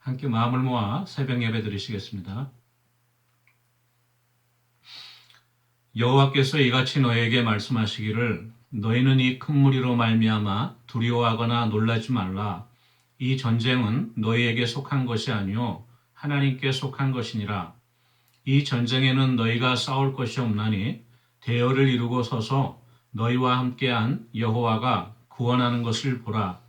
함께 마음을 모아 새벽 예배 드리시겠습니다. 여호와께서 이같이 너에게 말씀하시기를 너희는 이 큰 무리로 말미암아 두려워하거나 놀라지 말라. 이 전쟁은 너희에게 속한 것이 아니요 하나님께 속한 것이니라. 이 전쟁에는 너희가 싸울 것이 없나니 대열을 이루고 서서 너희와 함께한 여호와가 구원하는 것을 보라.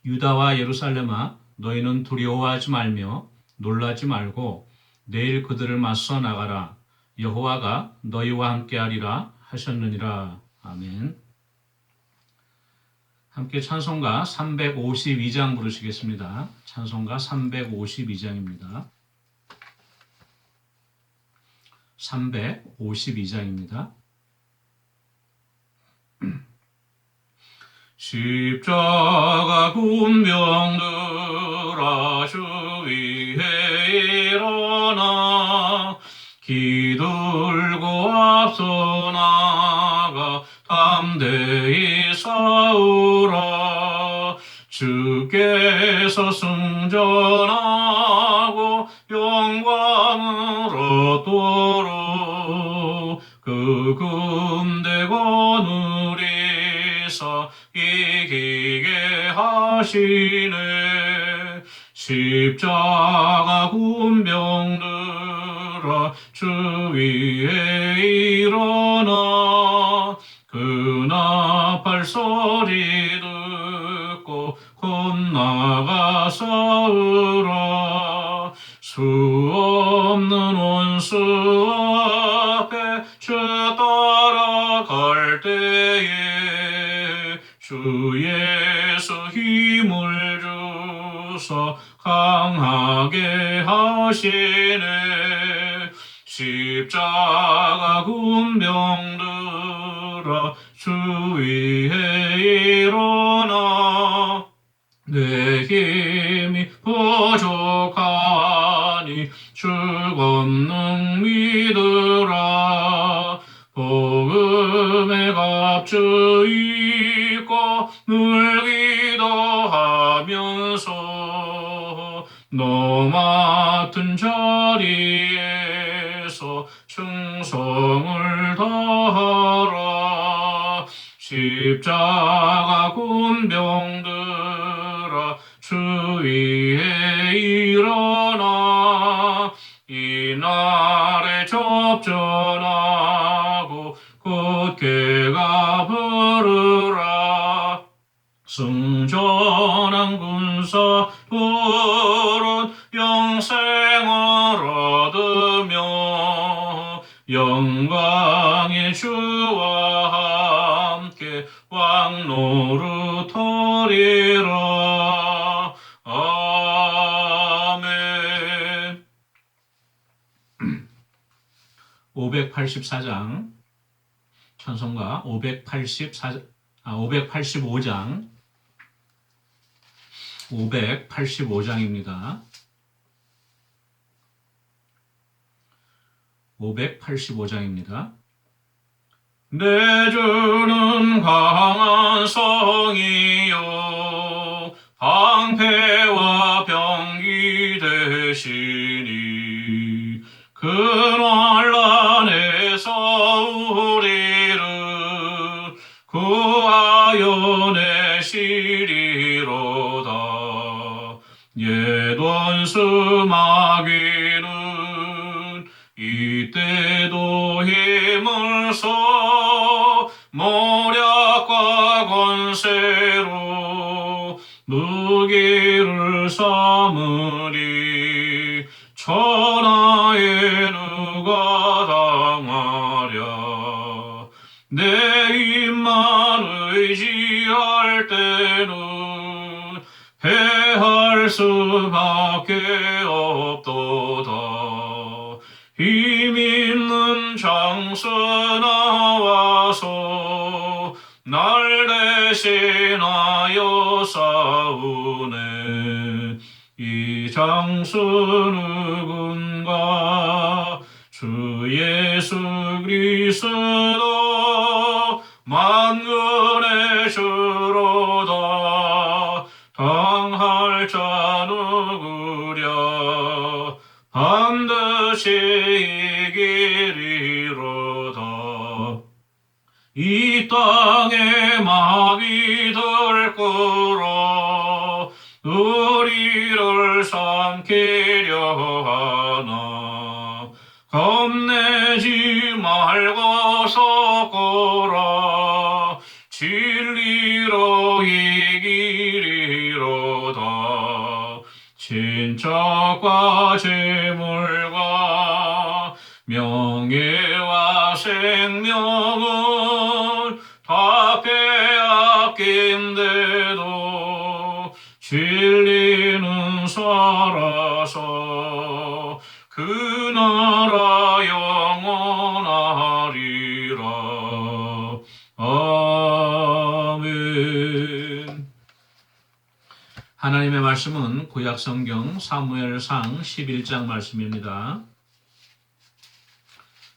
유다와 예루살렘아 너희는 두려워하지 말며 놀라지 말고 내일 그들을 맞서 나가라. 여호와가 너희와 함께하리라 하셨느니라. 아멘. 함께 찬송가 352장 부르시겠습니다. 찬송가 352장입니다. 352장입니다. 십자가 군병들아 주 위에 일어나 기들고 앞서 나가 담대히 싸우라. 주께서 승전하고 영광을 얻도록 그 군대 거느리사 이기게 하시네. 십자가 군병들아 주 위에 일어나 그 나팔 소리 듣고 곧 나가 싸우라. 수 없는 원수 앞에 주 따라갈 때에 주 예수 힘을 주사 강하게 하시네. 십자가 군병들아 주 위에 일어나 내 힘이 부족하니 주 권능 믿으라. 복음의 값주 입고 늘 기도하면서 너 맡은 자리에서 충성을 다하라. 십자가 군병들아 주 위에 일어나 이날에 접전하고 굳게 가 부르라. 승전한 군사 둘은 영생을 얻으며 영광의 주와 함께 왕노릇하리라. 아멘. 584장 찬송가 585장 585장입니다. 585장입니다. 내 주는 강한 성이요 방패와 병기 되시니 그 환난에서 우리를 구하여 내시리로다. 옛 원수 마귀는 이때도 힘을 써 모략과 권세로 무기를 삼으리. 천하에 누가 당하랴. 내 입만 의지할 때는 패할 수밖에 없도다. 힘 있는 장수 나와서 날 대신하여 싸우네. 이 장수 누군가 주 예수 그리스도 만군의 주로다. 당할 자는 누구랴 반드시 이기리로다. 이 땅에 마귀 들 끌어 우리를 삼키려 하나 겁내지 말고 서거라 진리로 이기리로다. 친척과 재물과 명예와 생명은 다 빼앗긴데도 진리는 살아서 그 나라 영원하리라. 아멘. 하나님의 말씀은 구약성경 사무엘상 11장 말씀입니다.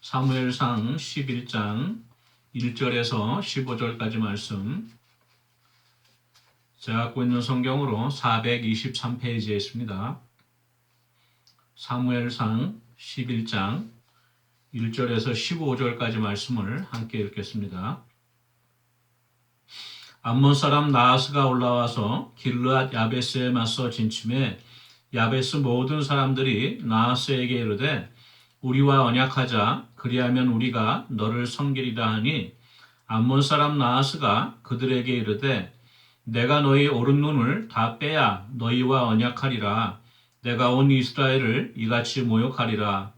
사무엘상 11장 1절에서 15절까지 말씀. 제가 갖고 있는 성경으로 423페이지에 있습니다. 사무엘상 11장 1절에서 15절까지 말씀을 함께 읽겠습니다. 암몬 사람 나하스가 올라와서 길르앗 야베스에 맞서 진침해 야베스 모든 사람들이 나하스에게 이르되 우리와 언약하자 그리하면 우리가 너를 섬기리라 하니 암몬 사람 나하스가 그들에게 이르되 내가 너희 오른 눈을 다 빼야 너희와 언약하리라. 내가 온 이스라엘을 이같이 모욕하리라.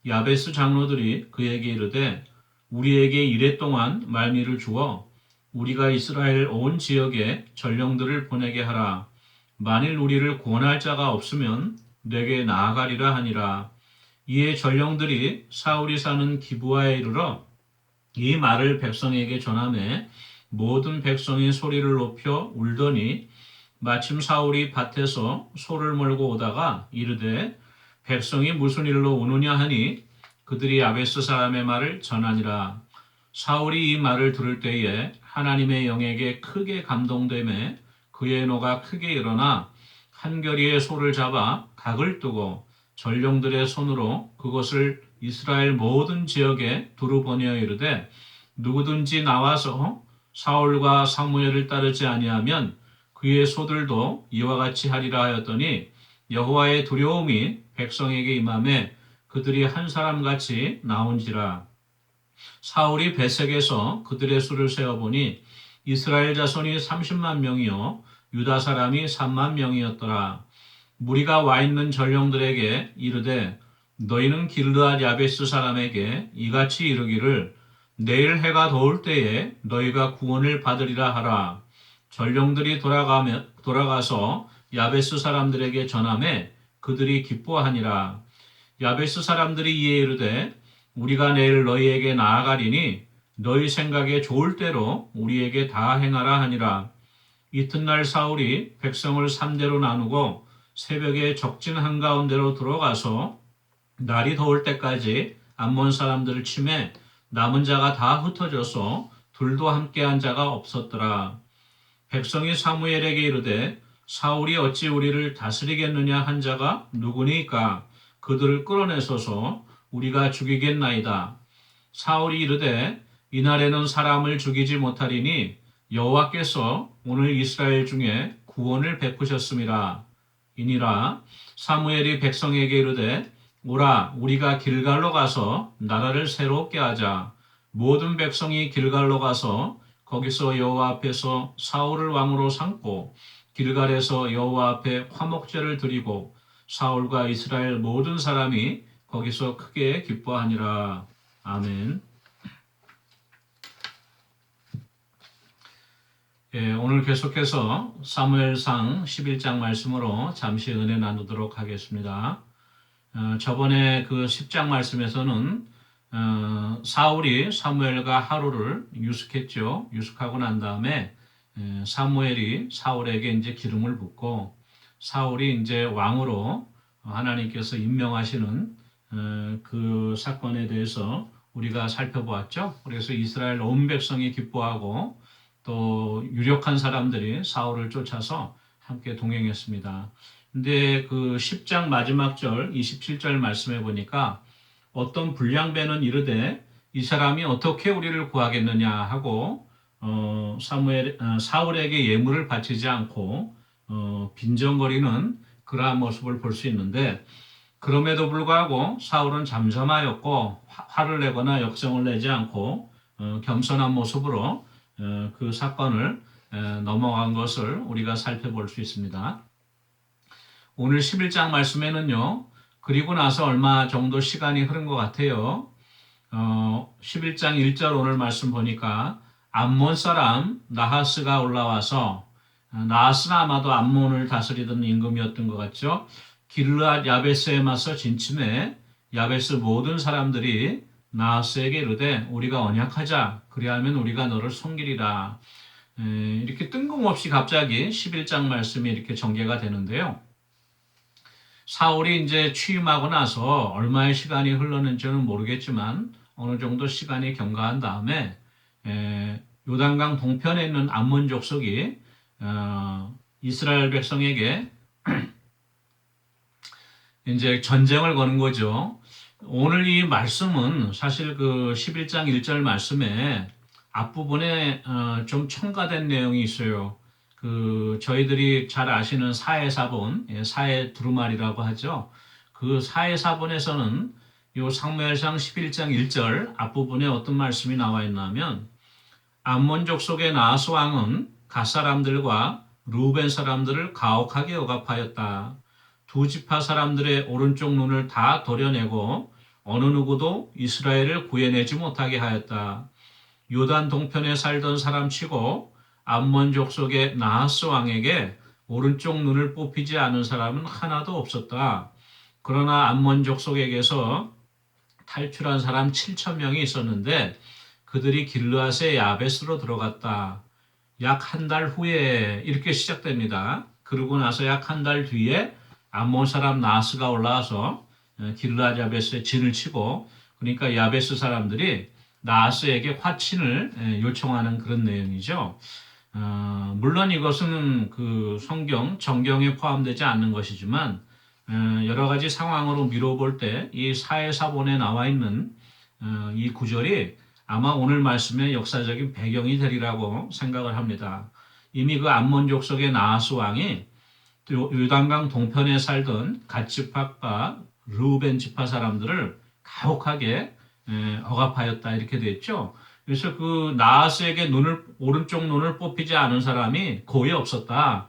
야베스 장로들이 그에게 이르되 우리에게 이레 동안 말미를 주어 우리가 이스라엘 온 지역에 전령들을 보내게 하라. 만일 우리를 구원할 자가 없으면 내게 나아가리라 하니라. 이에 전령들이 사울이 사는 기브아에 이르러 이 말을 백성에게 전하매 모든 백성이 소리를 높여 울더니 마침 사울이 밭에서 소를 몰고 오다가 이르되 백성이 무슨 일로 우느냐 하니 그들이 야베스 사람의 말을 전하니라. 사울이 이 말을 들을 때에 하나님의 영에게 크게 감동되매 그의 노가 크게 일어나 한 겨리의 소를 잡아 각을 뜨고 전령들의 손으로 그것을 이스라엘 모든 지역에 두루 보내어 이르되 누구든지 나와서 사울과 사무엘을 따르지 아니하면 그의 소들도 이와 같이 하리라 하였더니 여호와의 두려움이 백성에게 임하매 그들이 한 사람같이 나온지라. 사울이 베색에서 그들의 수를 세어보니 이스라엘 자손이 30만 명이요 유다 사람이 3만 명이었더라. 무리가 와 있는 전령들에게 이르되 너희는 길르앗 야베스 사람에게 이같이 이르기를 내일 해가 더울 때에 너희가 구원을 받으리라 하라. 전령들이 돌아가서 야베스 사람들에게 전하매 그들이 기뻐하니라. 야베스 사람들이 이에 이르되 우리가 내일 너희에게 나아가리니 너희 생각에 좋을 대로 우리에게 다 행하라 하니라. 이튿날 사울이 백성을 3대로 나누고 새벽에 적진 한가운데로 들어가서 날이 더울 때까지 암몬 사람들을 치매 남은 자가 다 흩어져서 둘도 함께한 자가 없었더라. 백성이 사무엘에게 이르되 사울이 어찌 우리를 다스리겠느냐 한 자가 누구니까 그들을 끌어내소서 우리가 죽이겠나이다. 사울이 이르되 이날에는 사람을 죽이지 못하리니 여호와께서 오늘 이스라엘 중에 구원을 베푸셨음이라. 이니라. 사무엘이 백성에게 이르되 오라 우리가 길갈로 가서 나라를 새롭게 하자. 모든 백성이 길갈로 가서 거기서 여호와 앞에서 사울을 왕으로 삼고 길갈에서 여호와 앞에 화목제를 드리고 사울과 이스라엘 모든 사람이 거기서 크게 기뻐하니라. 아멘. 오늘 계속해서 사무엘상 11장 말씀으로 잠시 은혜 나누도록 하겠습니다. 저번에 그 10장 말씀에서는 사울이 사무엘과 하루를 유숙했죠. 유숙하고 난 다음에 사무엘이 사울에게 이제 기름을 붓고 사울이 이제 왕으로 하나님께서 임명하시는 그 사건에 대해서 우리가 살펴보았죠. 그래서 이스라엘 온 백성이 기뻐하고 또 유력한 사람들이 사울을 쫓아서 함께 동행했습니다. 근데 그 10장 마지막 절 27절 말씀해 보니까 어떤 불량배는 이르되 이 사람이 어떻게 우리를 구하겠느냐 하고 사울에게 예물을 바치지 않고 빈정거리는 그러한 모습을 볼 수 있는데 그럼에도 불구하고 사울은 잠잠하였고 화를 내거나 역성을 내지 않고 겸손한 모습으로 그 사건을 넘어간 것을 우리가 살펴볼 수 있습니다. 오늘 11장 말씀에는요. 그리고 나서 얼마 정도 시간이 흐른 것 같아요. 11장 1절 오늘 말씀 보니까 암몬 사람 나하스가 올라와서 나하스는 아마도 암몬을 다스리던 임금이었던 것 같죠. 길르앗 야베스에 맞서 진침해 야베스 모든 사람들이 나하스에게 이르되 우리가 언약하자 그리하면 우리가 너를 섬기리라. 이렇게 뜬금없이 갑자기 11장 말씀이 이렇게 전개가 되는데요. 사울이 이제 취임하고 나서 얼마의 시간이 흘렀는지는 모르겠지만 어느 정도 시간이 경과한 다음에 요단강 동편에 있는 암몬 족속이 이스라엘 백성에게 이제 전쟁을 거는 거죠. 오늘 이 말씀은 사실 그 11장 1절 말씀에 앞부분에 좀 첨가된 내용이 있어요. 그 저희들이 잘 아시는 사해사본, 사해 두루마리라고 하죠. 그 사해사본에서는 요 사무엘상 11장 1절 앞부분에 어떤 말씀이 나와 있냐면 암몬 족속의 나하스 왕은 갓 사람들과 루벤 사람들을 가혹하게 억압하였다. 두 지파 사람들의 오른쪽 눈을 다 도려내고 어느 누구도 이스라엘을 구해내지 못하게 하였다. 요단 동편에 살던 사람치고 암몬 족속의 나하스 왕에게 오른쪽 눈을 뽑히지 않은 사람은 하나도 없었다. 그러나 암몬 족속에게서 탈출한 사람 7천 명이 있었는데 그들이 길르앗의 야베스로 들어갔다. 약 한 달 후에 이렇게 시작됩니다. 그러고 나서 약 한 달 뒤에 암몬 사람 나하스가 올라와서 길르앗 야베스에 진을 치고 그러니까 야베스 사람들이 나하스에게 화친을 요청하는 그런 내용이죠. 물론 이것은 그 정경에 포함되지 않는 것이지만 여러 가지 상황으로 미뤄볼 때 이 사해사본에 나와 있는 이 구절이 아마 오늘 말씀의 역사적인 배경이 되리라고 생각을 합니다. 이미 그 암몬 족속의 나하스 왕이 요단강 동편에 살던 갓 지파과 르우벤 지파 사람들을 가혹하게 억압하였다 이렇게 됐죠. 그래서 그 나하스에게 오른쪽 눈을 뽑히지 않은 사람이 거의 없었다.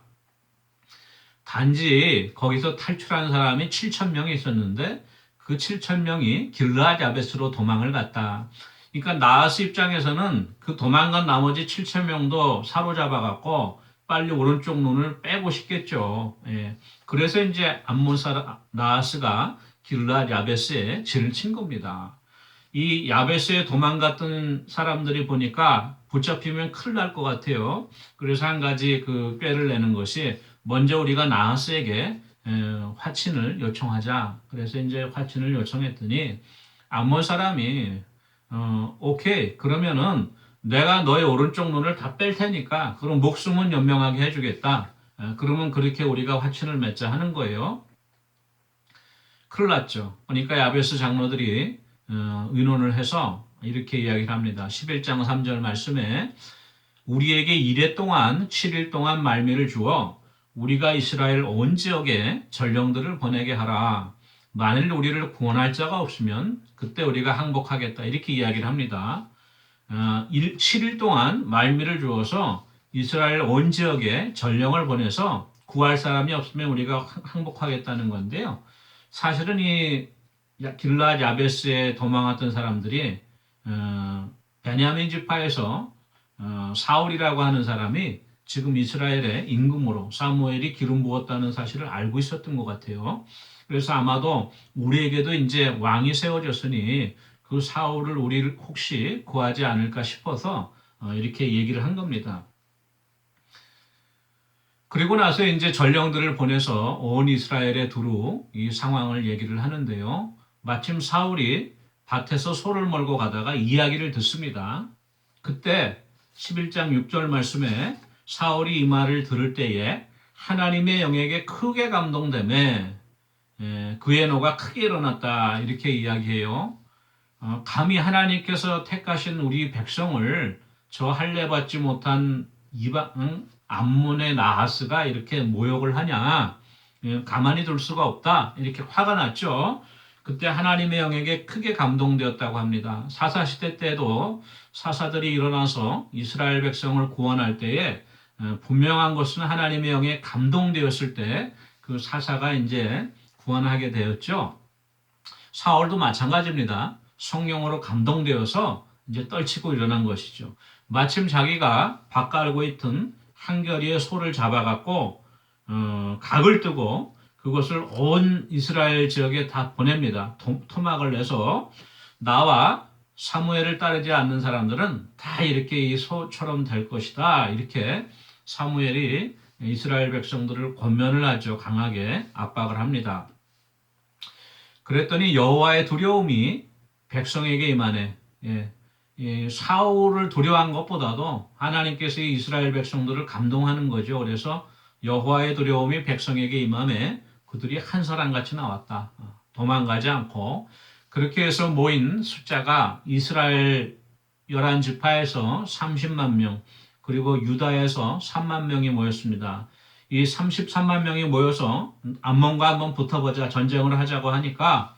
단지 거기서 탈출한 사람이 7천 명이 있었는데 그 7천 명이 길르앗 야베스로 도망을 갔다. 그러니까 나하스 입장에서는 그 도망간 나머지 7천 명도 사로잡아 갖고 빨리 오른쪽 눈을 빼고 싶겠죠. 예. 그래서 이제 암몬 사람 나하스가 길르앗 야베스에 진을 친 겁니다. 이 야베스에 도망갔던 사람들이 보니까 붙잡히면 큰일 날 것 같아요. 그래서 한 가지 그 꾀를 내는 것이 먼저 우리가 나하스에게 화친을 요청하자. 그래서 이제 화친을 요청했더니 암몬 사람이 오케이 그러면은 내가 너의 오른쪽 눈을 다 뺄 테니까 그럼 목숨은 연명하게 해주겠다. 그러면 그렇게 우리가 화친을 맺자 하는 거예요. 큰일 났죠. 그러니까 야베스 장로들이 의논을 해서 이렇게 이야기를 합니다. 11장 3절 말씀에 우리에게 이래 동안 7일 동안 말미를 주어 우리가 이스라엘 온 지역에 전령들을 보내게 하라. 만일 우리를 구원할 자가 없으면 그때 우리가 항복하겠다. 이렇게 이야기를 합니다. 7일 동안 말미를 주어서 이스라엘 온 지역에 전령을 보내서 구할 사람이 없으면 우리가 항복하겠다는 건데요. 사실은 이 길르앗 야베스에 도망왔던 사람들이 베냐민 지파에서 사울이라고 하는 사람이 지금 이스라엘의 임금으로 사무엘이 기름 부었다는 사실을 알고 있었던 것 같아요. 그래서 아마도 우리에게도 이제 왕이 세워졌으니 그 사울을 우리를 혹시 구하지 않을까 싶어서 이렇게 얘기를 한 겁니다. 그리고 나서 이제 전령들을 보내서 온 이스라엘에 두루 이 상황을 얘기를 하는데요. 마침 사울이 밭에서 소를 몰고 가다가 이야기를 듣습니다. 그때 11장 6절 말씀에 사울이 이 말을 들을 때에 하나님의 영에게 크게 감동되매 그의 노가 크게 일어났다 이렇게 이야기해요. 감히 하나님께서 택하신 우리 백성을 저 할례 받지 못한 이방 암몬의 나하스가 이렇게 모욕을 하냐? 가만히 둘 수가 없다. 이렇게 화가 났죠. 그때 하나님의 영에게 크게 감동되었다고 합니다. 사사시대 때도 사사들이 일어나서 이스라엘 백성을 구원할 때에 분명한 것은 하나님의 영에 감동되었을 때 그 사사가 이제 구원하게 되었죠. 사울도 마찬가지입니다. 성령으로 감동되어서 이제 떨치고 일어난 것이죠. 마침 자기가 밥 깔고 있던 한겨리의 소를 잡아갖고 각을 뜨고 그것을 온 이스라엘 지역에 다 보냅니다. 토막을 내서 나와 사무엘을 따르지 않는 사람들은 다 이렇게 이 소처럼 될 것이다. 이렇게 사무엘이 이스라엘 백성들을 권면을 하죠. 강하게 압박을 합니다. 그랬더니 여호와의 두려움이 백성에게 임하네. 사울을 두려워한 것보다도 하나님께서 이스라엘 백성들을 감동하는 거죠. 그래서 여호와의 두려움이 백성에게 임하매 그들이 한 사람같이 나왔다. 도망가지 않고 그렇게 해서 모인 숫자가 이스라엘 11지파에서 30만 명 그리고 유다에서 3만 명이 모였습니다. 이 33만 명이 모여서 암몬과 한번 붙어보자 전쟁을 하자고 하니까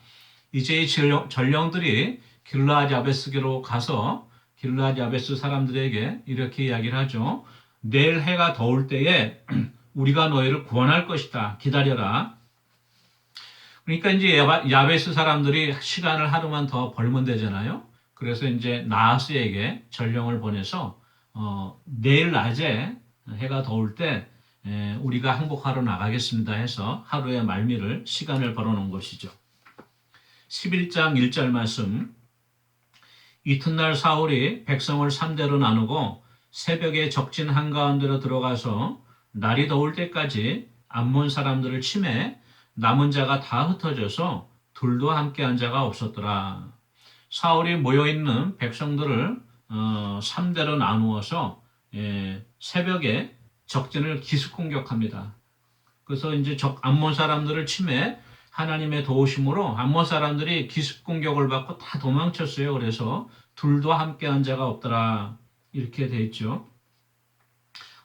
이제 이 전령들이 길르앗 야베스로 가서 길르앗 야베스 사람들에게 이렇게 이야기를 하죠. 내일 해가 더울 때에 우리가 너희를 구원할 것이다. 기다려라. 그러니까 이제 야베스 사람들이 시간을 하루만 더 벌면 되잖아요. 그래서 이제 나하스에게 전령을 보내서 내일 낮에 해가 더울 때 우리가 항복하러 나가겠습니다 해서 하루의 말미를 시간을 벌어놓은 것이죠. 11장 1절 말씀 이튿날 사울이 백성을 3대로 나누고 새벽에 적진 한가운데로 들어가서 날이 더울 때까지 암몬 사람들을 치매 남은 자가 다 흩어져서 둘도 함께한 자가 없었더라. 사울이 모여있는 백성들을 3대로 나누어서 새벽에 적진을 기습 공격합니다. 그래서 이제 암몬 사람들을 치매 하나님의 도우심으로 암몬 사람들이 기습 공격을 받고 다 도망쳤어요. 그래서 둘도 함께한 자가 없더라. 이렇게 돼 있죠.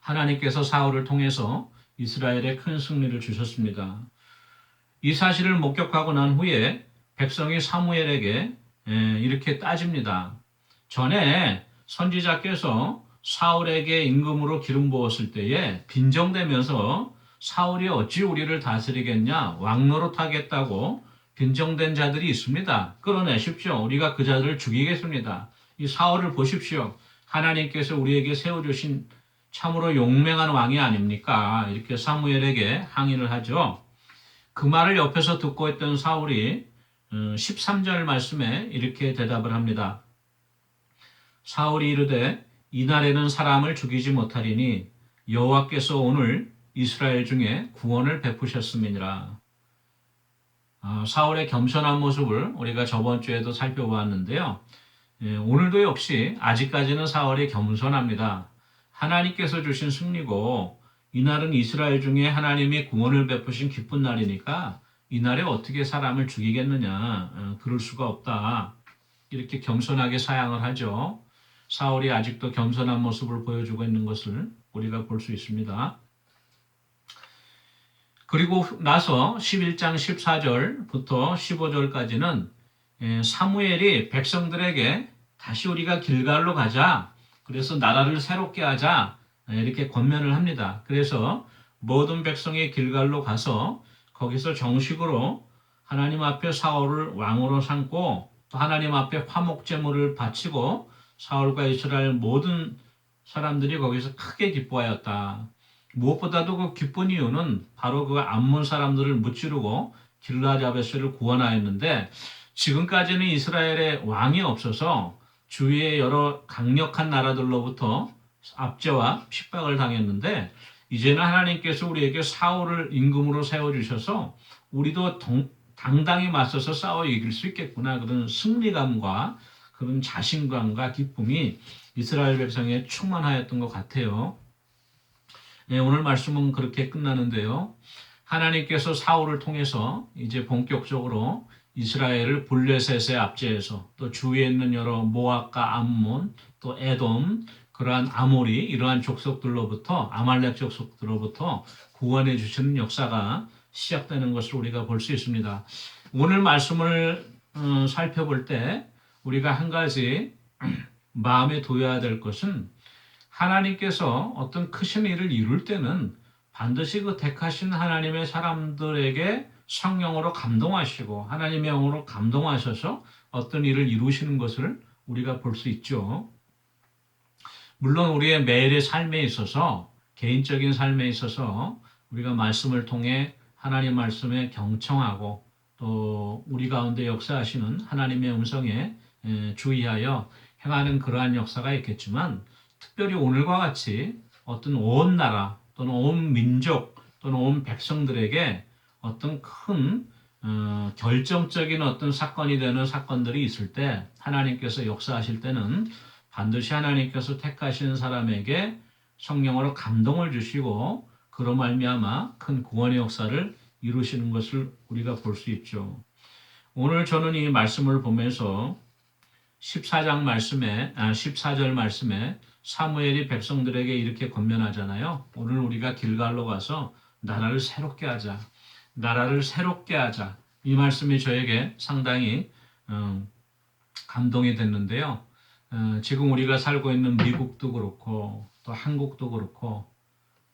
하나님께서 사울을 통해서 이스라엘에 큰 승리를 주셨습니다. 이 사실을 목격하고 난 후에 백성이 사무엘에게 이렇게 따집니다. 전에 선지자께서 사울에게 임금으로 기름 부었을 때에 빈정대면서 사울이 어찌 우리를 다스리겠냐 왕노릇하겠다고 빈정된 자들이 있습니다. 끌어내십시오. 우리가 그 자들을 죽이겠습니다. 이 사울을 보십시오. 하나님께서 우리에게 세워주신 참으로 용맹한 왕이 아닙니까? 이렇게 사무엘에게 항의를 하죠. 그 말을 옆에서 듣고 있던 사울이 13절 말씀에 이렇게 대답을 합니다. 사울이 이르되 이날에는 사람을 죽이지 못하리니 여호와께서 오늘 이스라엘 중에 구원을 베푸셨음이니라. 사울의 겸손한 모습을 우리가 저번 주에도 살펴보았는데요. 오늘도 역시 아직까지는 사울이 겸손합니다. 하나님께서 주신 승리고 이날은 이스라엘 중에 하나님이 구원을 베푸신 기쁜 날이니까 이날에 어떻게 사람을 죽이겠느냐. 그럴 수가 없다. 이렇게 겸손하게 사양을 하죠. 사울이 아직도 겸손한 모습을 보여주고 있는 것을 우리가 볼 수 있습니다. 그리고 나서 11장 14절부터 15절까지는 사무엘이 백성들에게 다시 우리가 길갈로 가자. 그래서 나라를 새롭게 하자. 이렇게 권면을 합니다. 그래서 모든 백성이 길갈로 가서 거기서 정식으로 하나님 앞에 사울을 왕으로 삼고 또 하나님 앞에 화목 제물을 바치고 사울과 이스라엘 모든 사람들이 거기서 크게 기뻐하였다. 무엇보다도 그 기쁜 이유는 바로 그 암몬 사람들을 무찌르고 길르앗 야베스를 구원하였는데 지금까지는 이스라엘에 왕이 없어서 주위의 여러 강력한 나라들로부터 압제와 핍박을 당했는데 이제는 하나님께서 우리에게 사울을 임금으로 세워주셔서 우리도 당당히 맞서서 싸워 이길 수 있겠구나. 그런 승리감과 그런 자신감과 기쁨이 이스라엘 백성에 충만하였던 것 같아요. 오늘 말씀은 그렇게 끝나는데요. 하나님께서 사울을 통해서 이제 본격적으로 이스라엘을 블레셋의 압제에서 또 주위에 있는 여러 모압과 암몬 또 에돔 그러한 아모리 이러한 족속들로부터 아말렉 족속들로부터 구원해 주시는 역사가 시작되는 것을 우리가 볼 수 있습니다. 오늘 말씀을 살펴볼 때 우리가 한 가지 마음에 둬야 될 것은 하나님께서 어떤 크신 일을 이룰 때는 반드시 그 택하신 하나님의 사람들에게 성령으로 감동하시고 하나님의 영으로 감동하셔서 어떤 일을 이루시는 것을 우리가 볼 수 있죠. 물론 우리의 매일의 삶에 있어서 개인적인 삶에 있어서 우리가 말씀을 통해 하나님 말씀에 경청하고 또 우리 가운데 역사하시는 하나님의 음성에 주의하여 행하는 그러한 역사가 있겠지만 특별히 오늘과 같이 어떤 온 나라 또는 온 민족 또는 온 백성들에게 어떤 큰 결정적인 어떤 사건이 되는 사건들이 있을 때 하나님께서 역사하실 때는 반드시 하나님께서 택하신 사람에게 성령으로 감동을 주시고 그로 말미암아 큰 구원의 역사를 이루시는 것을 우리가 볼 수 있죠. 오늘 저는 이 말씀을 보면서 14절 말씀에 사무엘이 백성들에게 이렇게 권면하잖아요. 오늘 우리가 길갈로 가서 나라를 새롭게 하자. 나라를 새롭게 하자. 이 말씀이 저에게 상당히 감동이 됐는데요. 지금 우리가 살고 있는 미국도 그렇고 또 한국도 그렇고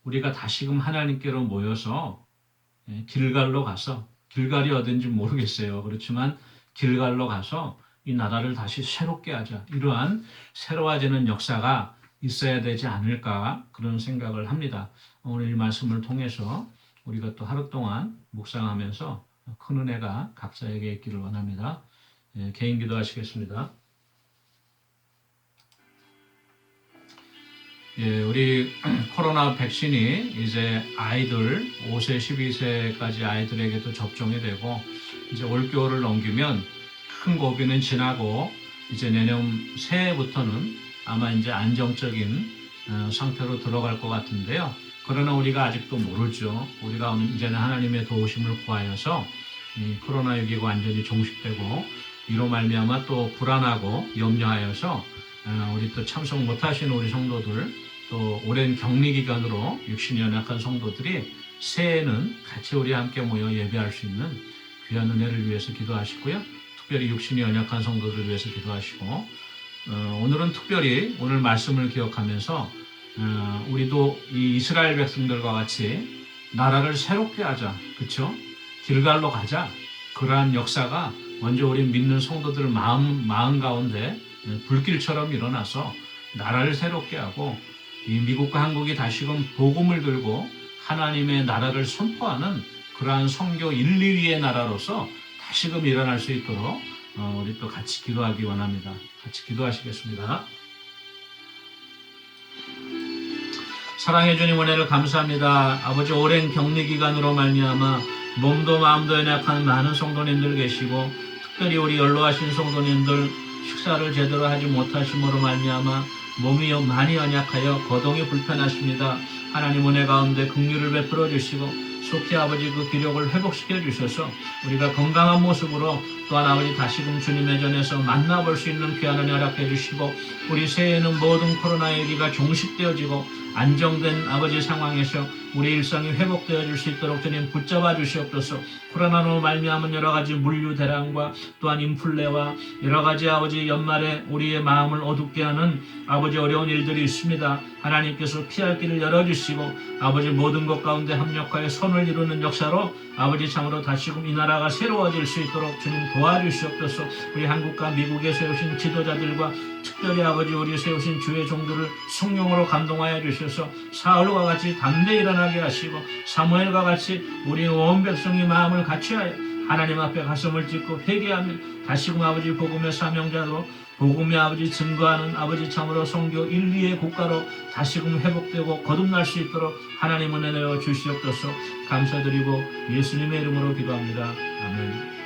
우리가 다시금 하나님께로 모여서 길갈로 가서 길갈이 어딘지 모르겠어요. 그렇지만 길갈로 가서 이 나라를 다시 새롭게 하자. 이러한 새로워지는 역사가 있어야 되지 않을까 그런 생각을 합니다. 오늘 이 말씀을 통해서 우리가 또 하루 동안 묵상하면서 큰 은혜가 각자에게 있기를 원합니다. 개인 기도하시겠습니다. 우리 코로나 백신이 이제 아이들 5세, 12세까지 아이들에게도 접종이 되고 이제 올겨울을 넘기면 큰 고비는 지나고 이제 내년 새해부터는 아마 이제 안정적인 상태로 들어갈 것 같은데요. 그러나 우리가 아직도 모르죠. 우리가 이제는 하나님의 도우심을 구하여서 이 코로나 위기가 완전히 종식되고 이로 말미암아 또 불안하고 염려하여서 우리 또 참석 못하신 우리 성도들 또 오랜 격리 기간으로 육신이 연약한 성도들이 새해에는 같이 우리 함께 모여 예배할 수 있는 귀한 은혜를 위해서 기도하시고요. 특별히 육신이 연약한 성도들을 위해서 기도하시고 오늘은 특별히 오늘 말씀을 기억하면서 우리도 이 이스라엘 백성들과 같이 나라를 새롭게 하자. 그렇죠? 길갈로 가자. 그러한 역사가 먼저 우리 믿는 성도들 마음 가운데 불길처럼 일어나서 나라를 새롭게 하고 이 미국과 한국이 다시금 복음을 들고 하나님의 나라를 선포하는 그러한 선교 1, 2위의 나라로서 다시금 일어날 수 있도록 우리 또 같이 기도하기 원합니다. 같이 기도하시겠습니다. 사랑해 주님 은혜를 감사합니다. 아버지 오랜 격리 기간으로 말미암아 몸도 마음도 연약한 많은 성도님들 계시고 특별히 우리 연로하신 성도님들 식사를 제대로 하지 못하심으로 말미암아 몸이 많이 연약하여 거동이 불편하십니다. 하나님 은혜 가운데 긍휼을 베풀어 주시고 속히 아버지 그 기력을 회복시켜 주셔서 우리가 건강한 모습으로 또한 아버지 다시금 주님의 전에서 만나볼 수 있는 귀한 은혜 허락해 주시고 우리 새해에는 모든 코로나 위기가 종식되어지고 안정된 아버지 상황에서 우리 일상이 회복되어 줄 수 있도록 주님 붙잡아 주시옵소서. 코로나로 말미암은 여러 가지 물류 대란과 또한 인플레와 여러 가지 아버지 연말에 우리의 마음을 어둡게 하는 아버지 어려운 일들이 있습니다. 하나님께서 피할 길을 열어주시고 아버지 모든 것 가운데 합력하여 선을 이루는 역사로 아버지 참으로 다시금 이 나라가 새로워질 수 있도록 주님 도와주시옵소서. 우리 한국과 미국에 세우신 지도자들과 특별히 아버지 우리 세우신 주의 종들을 성령으로 감동하여 주셔서 사울과 같이 담대히 일어나게 하시고 사무엘과 같이 우리 온 백성의 마음을 같이하여 하나님 앞에 가슴을 찢고 회개하며 다시금 아버지 복음의 사명자로 복음의 아버지 증거하는 아버지 참으로 선교 1, 2의 국가로 다시금 회복되고 거듭날 수 있도록 하나님 은혜 내어 주시옵소서. 감사드리고 예수님의 이름으로 기도합니다. 아멘.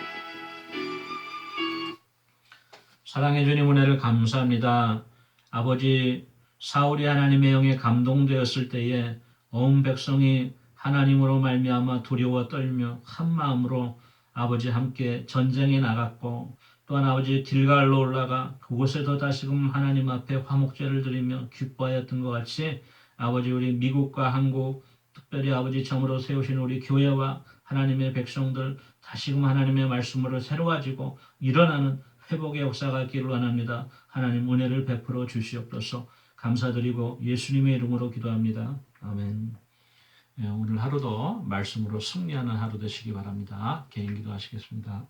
사랑해 주님 은혜를 감사합니다. 아버지 사울이 하나님의 영에 감동되었을 때에 온 백성이 하나님으로 말미암아 두려워 떨며 한 마음으로 아버지 함께 전쟁에 나갔고 또한 아버지 길갈로 올라가 그곳에도 다시금 하나님 앞에 화목제를 드리며 기뻐하였던 것 같이 아버지 우리 미국과 한국 특별히 아버지 점으로 세우신 우리 교회와 하나님의 백성들 다시금 하나님의 말씀으로 새로워지고 일어나는 회복의 역사가 있기를 원합니다. 하나님 은혜를 베풀어 주시옵소서. 감사드리고 예수님의 이름으로 기도합니다. 아멘. 오늘 하루도 말씀으로 승리하는 하루 되시기 바랍니다. 개인 기도하시겠습니다.